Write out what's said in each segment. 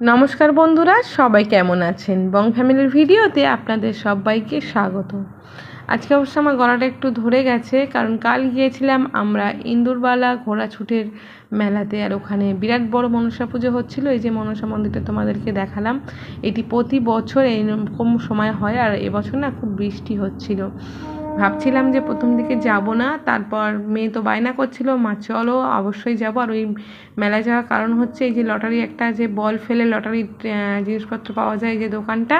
নমস্কার বন্ধুরা, সবাই কেমন আছেন? বং ফ্যামিলির ভিডিওতে আপনাদের সবাইকে স্বাগত। আজকে অবশ্য আমার গলাটা একটু ধরে গেছে, কারণ কাল গিয়েছিলাম আমরা ইন্দুরবালা ঘোড়াছুটের মেলাতে, আর ওখানে বিরাট বড় মনসা পুজো হচ্ছিল। এই যে মনসা মন্দিরটা তোমাদেরকে দেখালাম, এটি প্রতি বছর এইরকম সময় হয়, আর এবছর না খুব বৃষ্টি হচ্ছিল। ভাবছিলাম যে প্রথম দিকে যাব না, তারপর মেয়ে তো বায়না করছিল, মা চলো অবশ্যই যাব। আর ওই মেলায় যাওয়ার কারণ হচ্ছে এই যে লটারি, একটা যে বল ফেলে লটারির জিনিসপত্র পাওয়া যায় যে দোকানটা,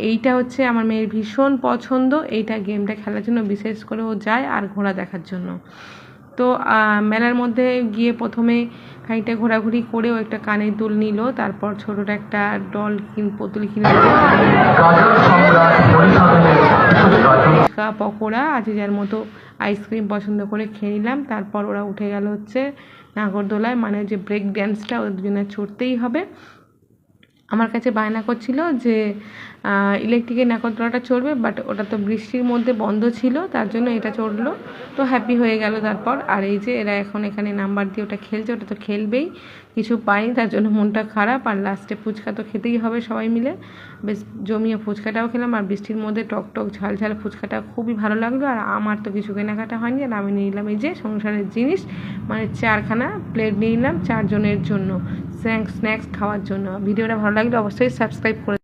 এইটা হচ্ছে আমার মেয়ের ভীষণ পছন্দ। এইটা গেমটা খেলার জন্য বিশেষ করে ও যায়, আর ঘোড়া দেখার জন্য। তো মেলার মধ্যে গিয়ে প্রথমে খানিকটা ঘোরাঘুরি করে ও একটা কানের দুল নিল, তারপর ছোটোটা একটা পুতুল কিনে পকোড়া আছে যার মতো আইসক্রিম পছন্দ করে খেয়ে নিলাম। তারপর ওরা উঠে গেল হচ্ছে নাগরদোলায়, মানে যে ব্রেক ড্যান্সটা ওদের জন্য ছুটতেই হবে। আমার কাছে বায়না করছিল যে ইলেকট্রিকের নাগরদোলাটা চড়বে, বাট ওটা তো বৃষ্টির মধ্যে বন্ধ ছিল, তার জন্য এটা চড়লো। তো হ্যাপি হয়ে গেল তারপর। আর এই যে এরা এখন এখানে নাম্বার দিয়ে ওটা খেলছে, ওটা তো খেলবেই, কিছু পাইনি তার জন্য মনটা খারাপ। আর লাস্টে ফুচকা তো খেতেই হবে সবাই মিলে, বেশ জমিয়ে ফুচকাটাও খেলাম। আর বৃষ্টির মধ্যে টক টক ঝাল ঝাল ফুচকাটা খুবই ভালো লাগলো। আর আমার তো কিছু কেনাকাটা হয়নি, আর আমি নিয়ে নিলাম এই যে সংসারের জিনিস, মানে 4খানা প্লেট নিয়ে নিলাম 4 জনের জন্য স্ন্যাক্স খাওয়ার জন্য। ভিডিওটা ভালো লাগলে অবশ্যই সাবস্ক্রাইব করে